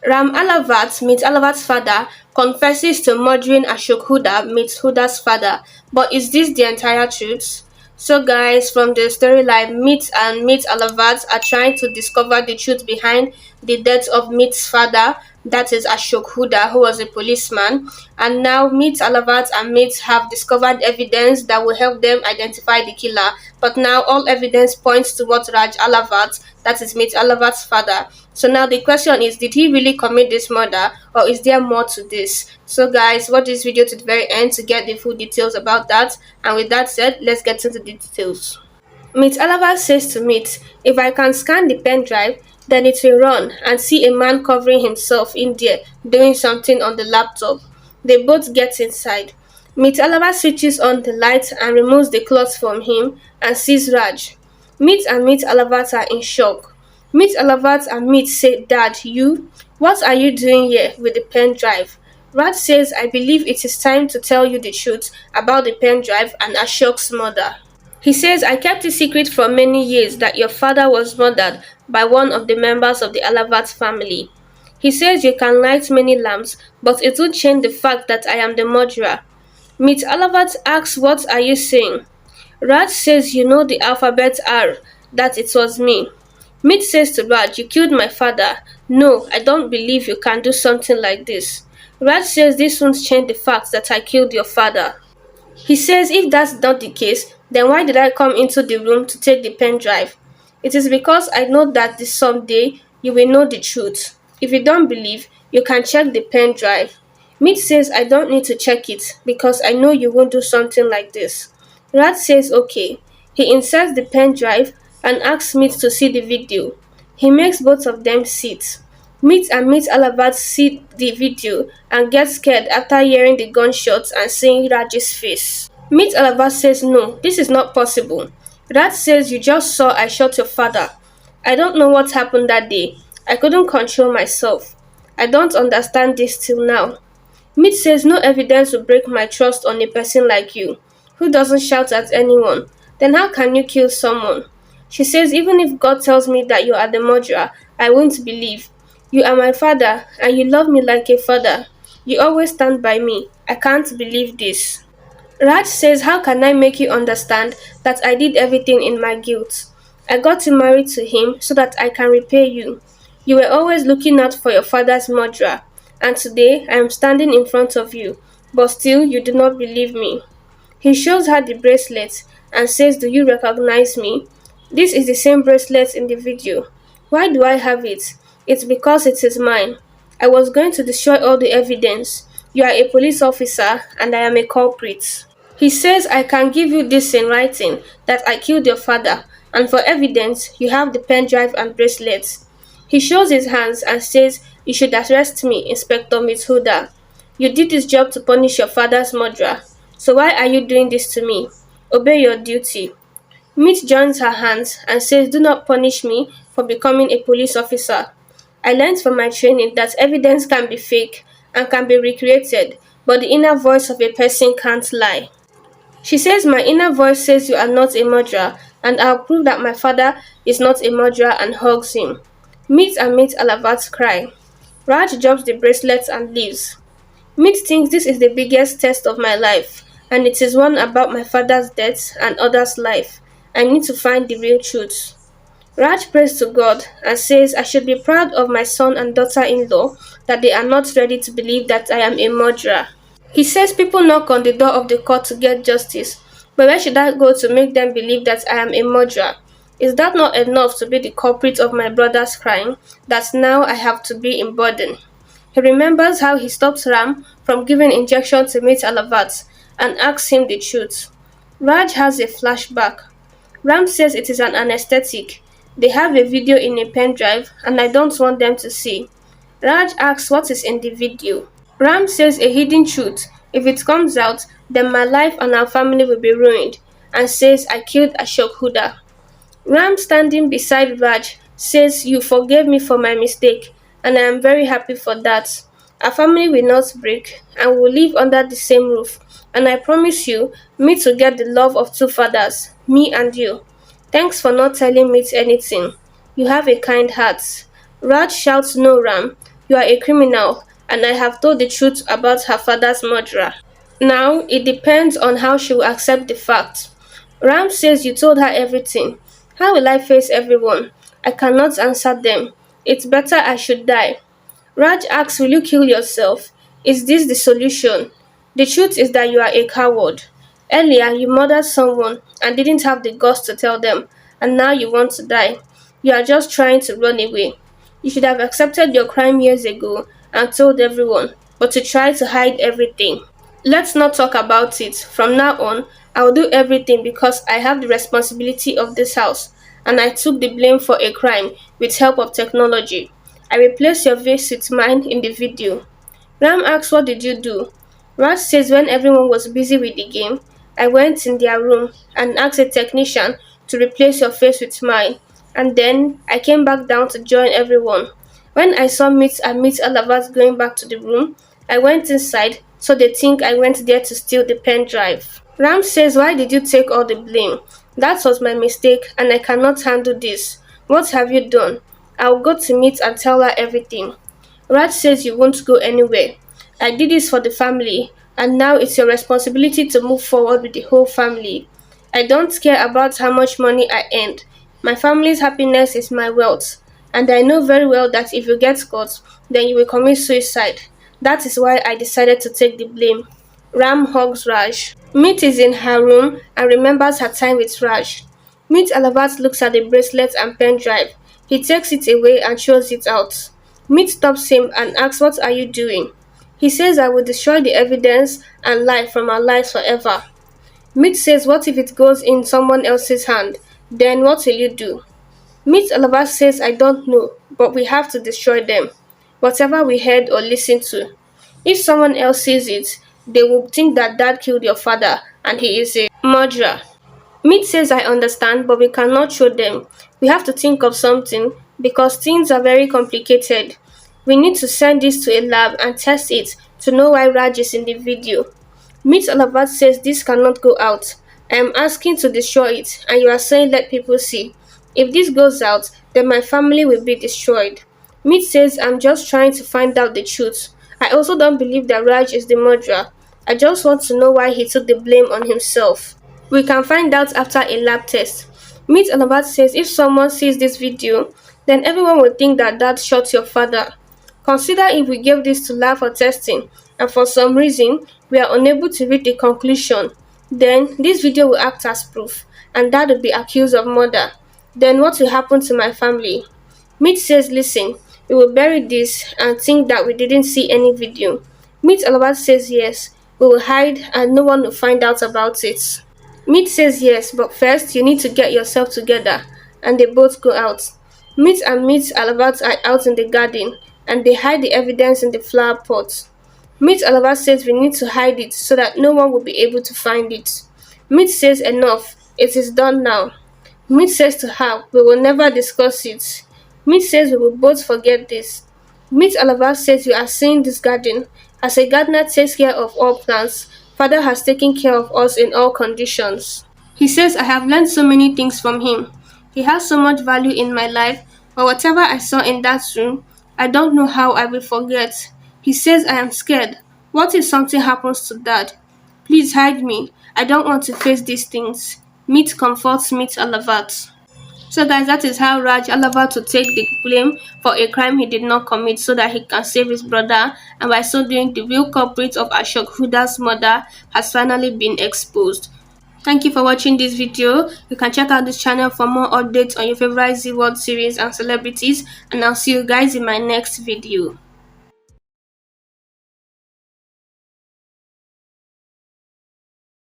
Ram Ahlawat meets Ahlawat's father, confesses to murdering Ashok Hooda meets Hooda's father. But is this the entire truth? So guys, from the storyline, Meet Ahlawat are trying to discover the truth behind the death of Meet's father, that is Ashok Hooda, who was a policeman. And now Meet Ahlawat and Meet have discovered evidence that will help them identify the killer. But now all evidence points towards Raj Ahlawat, that is Meet Ahlawat's father. So now the question is, did he really commit this murder, or is there more to this? So guys, watch this video to the very end to get the full details about that. And with that said, let's get into the details. Meet Ahlawat says to Meet, if I can scan the pen drive, then it will run and see a man covering himself in there doing something on the laptop. They both get inside. Meet Ahlawat switches on the light and removes the cloth from him and sees Raj. Meet Ahlawat are in shock. Meet Ahlawat and Meet say, Dad, you? What are you doing here with the pen drive? Raj says, I believe it is time to tell you the truth about the pen drive and Ashok's murder. He says, I kept it secret for many years that your father was murdered by one of the members of the Ahlawat family. He says you can light many lamps, but it won't change the fact that I am the murderer. Meet Ahlawat asks, what are you saying? Raj says, you know the alphabet R, that it was me. Meet says to Raj, you killed my father. No, I don't believe you can do something like this. Raj says this won't change the fact that I killed your father. He says if that's not the case, then why did I come into the room to take the pen drive? It is because I know that this someday you will know the truth. If you don't believe, you can check the pen drive. Meet says I don't need to check it because I know you won't do something like this. Raj says okay. He inserts the pen drive and asks Meet to see the video. He makes both of them sit. Meet Ahlawat see the video and get scared after hearing the gunshots and seeing Raj's face. Meet Ahlawat says no, this is not possible. Raj says you just saw I shot your father. I don't know what happened that day. I couldn't control myself. I don't understand this till now. Meet says no evidence will break my trust on a person like you, who doesn't shout at anyone. Then how can you kill someone? She says even if God tells me that you are the murderer, I won't believe. You are my father, and you love me like a father. You always stand by me. I can't believe this. Raj says, how can I make you understand that I did everything in my guilt? I got you married to him so that I can repay you. You were always looking out for your father's murderer, and today I am standing in front of you, but still you do not believe me. He shows her the bracelet and says, do you recognize me? This is the same bracelet in the video. Why do I have it? It's because it is mine. I was going to destroy all the evidence. You are a police officer and I am a culprit. He says I can give you this in writing that I killed your father, and for evidence you have the pen drive and bracelets. He shows his hands and says you should arrest me, Inspector Hooda. You did this job to punish your father's murderer. So why are you doing this to me? Obey your duty. Meet joins her hands and says, do not punish me for becoming a police officer. I learned from my training that evidence can be fake and can be recreated, but the inner voice of a person can't lie. She says, my inner voice says you are not a murderer, and I'll prove that my father is not a murderer, and hugs him. Meet Ahlawat cry. Raj drops the bracelet and leaves. Meet thinks this is the biggest test of my life, and it is one about my father's death and others' life. I need to find the real truth. Raj prays to God and says I should be proud of my son and daughter-in-law that they are not ready to believe that I am a murderer. He says people knock on the door of the court to get justice, but where should I go to make them believe that I am a murderer? Is that not enough to be the culprit of my brother's crime, that now I have to be in burden? He remembers how he stopped Ram from giving injection to Meet Ahlawat and asks him the truth. Raj has a flashback. Ram says it is an anesthetic. They have a video in a pen drive and I don't want them to see. Raj asks what is in the video. Ram says a hidden truth. If it comes out, then my life and our family will be ruined, and says I killed Ashok Hooda. Ram, standing beside Raj, says you forgave me for my mistake, and I am very happy for that. Our family will not break, and we will live under the same roof, and I promise you, me to get the love of two fathers, me and you. Thanks for not telling me anything. You have a kind heart. Raj shouts no, Ram. You are a criminal, and I have told the truth about her father's murderer. Now, it depends on how she will accept the fact. Ram says you told her everything. How will I face everyone? I cannot answer them. It's better I should die. Raj asks, will you kill yourself? Is this the solution? The truth is that you are a coward. Earlier, you murdered someone and didn't have the guts to tell them, and now you want to die. You are just trying to run away. You should have accepted your crime years ago and told everyone, but to try to hide everything. Let's not talk about it. From now on, I will do everything because I have the responsibility of this house, and I took the blame for a crime with help of technology. I replaced your face with mine in the video. Ram asks, what did you do? Raj says when everyone was busy with the game, I went in their room and asked a technician to replace your face with mine, and then I came back down to join everyone. When I saw Meet and Meet Ahlawat going back to the room, I went inside so they think I went there to steal the pen drive. Ram says, why did you take all the blame? That was my mistake and I cannot handle this. What have you done? I'll go to Meet and tell her everything. Raj says you won't go anywhere. I did this for the family, and now it's your responsibility to move forward with the whole family. I don't care about how much money I earned. My family's happiness is my wealth, and I know very well that if you get caught, then you will commit suicide. That is why I decided to take the blame. Ram hugs Raj. Meet is in her room and remembers her time with Raj. Meet Alavat looks at the bracelet and pen drive. He takes it away and throws it out. Meet stops him and asks, what are you doing? He says, I will destroy the evidence and lie from our lives forever. Meet says, what if it goes in someone else's hand? Then what will you do? Meet Alavat says, I don't know, but we have to destroy them. Whatever we heard or listened to. If someone else sees it, they will think that dad killed your father and he is a murderer. Meet says, I understand, but we cannot show them. We have to think of something because things are very complicated. We need to send this to a lab and test it to know why Raj is in the video. Meet Alavat says this cannot go out. I am asking to destroy it, and you are saying let people see. If this goes out, then my family will be destroyed. Meet says I'm just trying to find out the truth. I also don't believe that Raj is the murderer. I just want to know why he took the blame on himself. We can find out after a lab test. Meet Alabat says if someone sees this video, then everyone will think that dad shot your father. Consider if we gave this to lab for testing, and for some reason, we are unable to reach the conclusion. Then this video will act as proof, and dad will be accused of murder. Then what will happen to my family? Meet says, listen, we will bury this and think that we didn't see any video. Meet Alabat says yes, we will hide and no one will find out about it. Meet says yes, but first you need to get yourself together, and they both go out. Meet and Meet Alabat are out in the garden, and they hide the evidence in the flower pot. Meet Alabat says we need to hide it so that no one will be able to find it. Meet says enough, it is done now. Meet says to her, we will never discuss it. Meet says we will both forget this. Meet Alabat says you are seeing this garden. As a gardener takes care of all plants, Father has taken care of us in all conditions. He says I have learned so many things from him. He has so much value in my life, but whatever I saw in that room, I don't know how I will forget. He says I am scared. What if something happens to dad? Please hide me. I don't want to face these things. Meet comforts Meet Alavat. So guys, that is how Raj allowed to take the blame for a crime he did not commit so that he can save his brother, and by so doing the real culprit of Ashok Hooda's murder has finally been exposed. Thank you for watching this video. You can check out this channel for more updates on your favorite ZeeWorld series and celebrities, and I'll see you guys in my next video.